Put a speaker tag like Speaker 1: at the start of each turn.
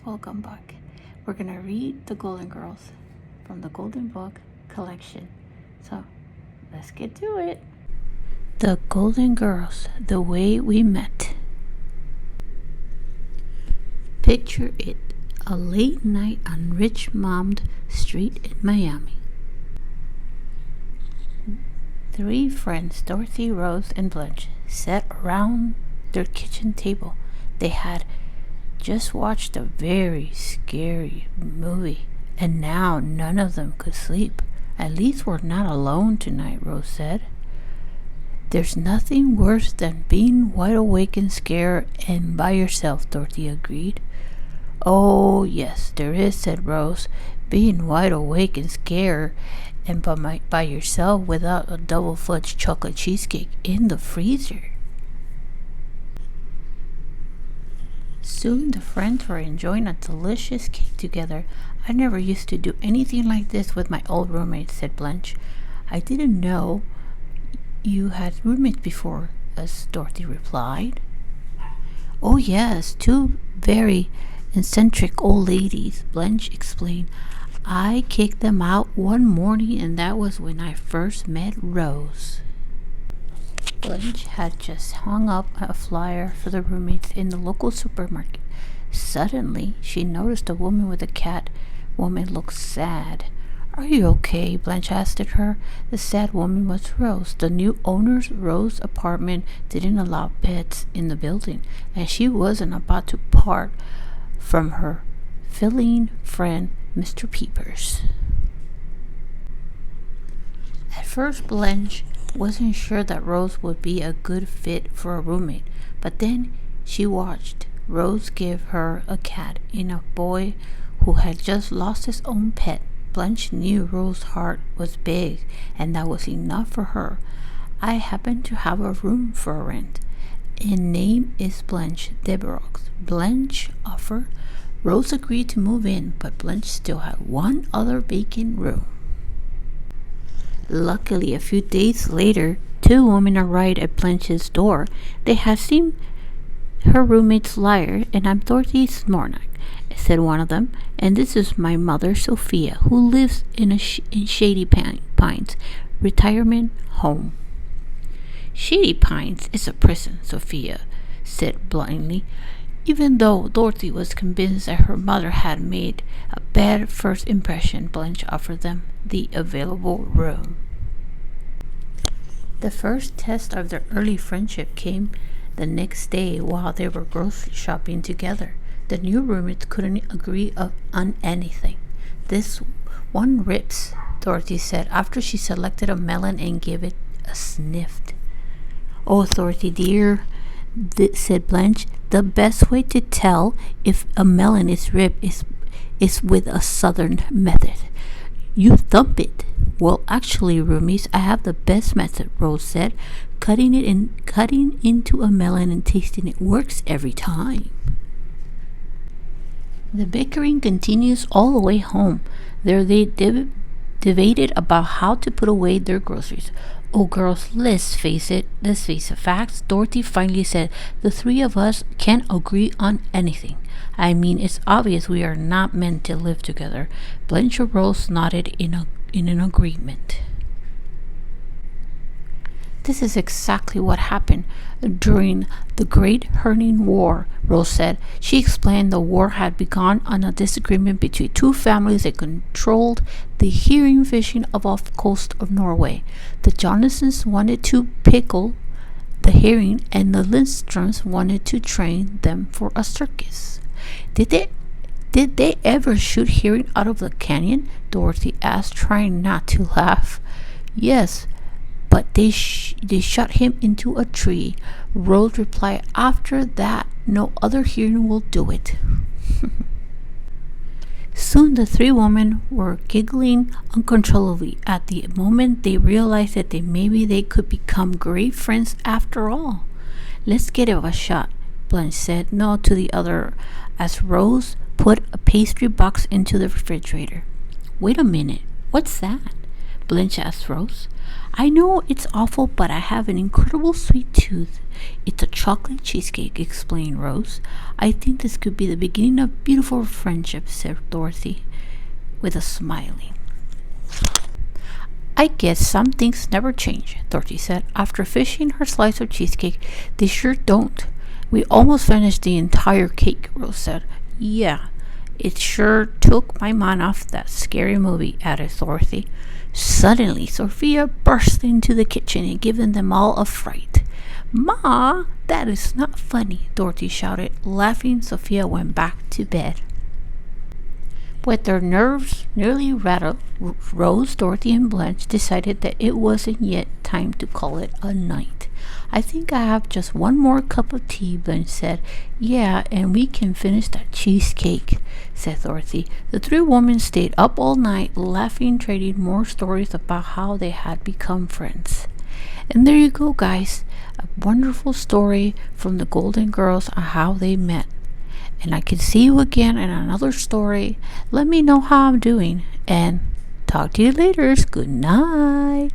Speaker 1: welcome back. We're gonna read The Golden Girls from the Golden Book collection. So, let's get to it. The Golden Girls, The Way We Met. Picture it, a late night on Richmond Street in Miami. Three friends, Dorothy, Rose, and Blanche, sat around their kitchen table. They had just watched a very scary movie, and now none of them could sleep. At least we're not alone tonight, Rose said. There's nothing worse than being wide awake and scared and by yourself, Dorothy agreed. Oh, yes, there is, said Rose. Being wide awake and scared and by yourself without a double fudge chocolate cheesecake in the freezer. Soon the friends were enjoying a delicious cake together. I never used to do anything like this with my old roommates, said Blanche. I didn't know you had roommates before, as Dorothy replied. Oh yes, two very eccentric old ladies, Blanche explained. I kicked them out one morning, and that was when I first met Rose. Blanche had just hung up a flyer for the roommates in the local supermarket. Suddenly, she noticed a woman with a cat. Woman looked sad. Are you okay? Blanche asked her. The sad woman was Rose. The new owner's Rose apartment didn't allow pets in the building, and she wasn't about to part from her feline friend, Mr. Peepers. At first, Blanche wasn't sure that Rose would be a good fit for a roommate, but then she watched Rose give her a cat and a boy who had just lost his own pet. Blanche knew Rose's heart was big, and that was enough for her. I happen to have a room for rent, and name is Blanche Devereaux. Blanche offered. Rose agreed to move in, but Blanche still had one other vacant room. Luckily, a few days later, two women arrived at Blanche's door. They had seen her roommate's liar, and I'm Dorothy Smornak, said one of them, and this is my mother, Sophia, who lives in Shady Pines retirement home. Shady Pines is a prison, Sophia said blindly, even though Dorothy was convinced that her mother had made a bad first impression. Blanche offered them the available room. The first test of their early friendship came the next day while they were grocery shopping together. The new roommates couldn't agree on anything. This one rips, Dorothy said after she selected a melon and gave it a sniff. Oh, Dorothy dear, said Blanche, the best way to tell if a melon is ripe is with a southern method. You thump it. Well, actually, roomies, I have the best method, Rose said. Cutting into a melon and tasting it works every time. The bickering continues all the way home. There they debated about how to put away their groceries. Oh, girls, let's face the facts. Dorothy finally said, the three of us can't agree on anything. I mean, it's obvious we are not meant to live together. Blanche and Rose nodded in an agreement. This is exactly what happened during the Great Herding War, Rose said. She explained the war had begun on a disagreement between two families that controlled the herring fishing off the coast of Norway. The Johnsons wanted to pickle the herring, and the Lindstroms wanted to train them for a circus. Did they ever shoot herring out of the canyon? Dorothy asked, trying not to laugh. Yes, but they shot him into a tree. Rose replied, after that, no other herring will do it. Soon the three women were giggling uncontrollably. At the moment, they realized that maybe they could become great friends after all. Let's give it a shot, Blanche said no to the other as Rose put a pastry box into the refrigerator. Wait a minute, what's that? Blanche asked Rose. I know it's awful, but I have an incredible sweet tooth. It's a chocolate cheesecake, explained Rose. I think this could be the beginning of beautiful friendship, said Dorothy, with a smiling. I guess some things never change, Dorothy said. After finishing her slice of cheesecake, they sure don't. We almost finished the entire cake, Rose said. Yeah, it sure took my mind off that scary movie, added Dorothy. Suddenly, Sophia burst into the kitchen and given them all a fright. Ma, that is not funny, Dorothy shouted. Laughing, Sophia went back to bed. With their nerves nearly rattled, Rose, Dorothy, and Blanche decided that it wasn't yet time to call it a night. I think I have just one more cup of tea, Blanche said. Yeah, and we can finish that cheesecake, said Dorothy. The three women stayed up all night, laughing, trading more stories about how they had become friends. And there you go, guys. A wonderful story from the Golden Girls on how they met. And I can see you again in another story. Let me know how I'm doing. And talk to you later. Good night.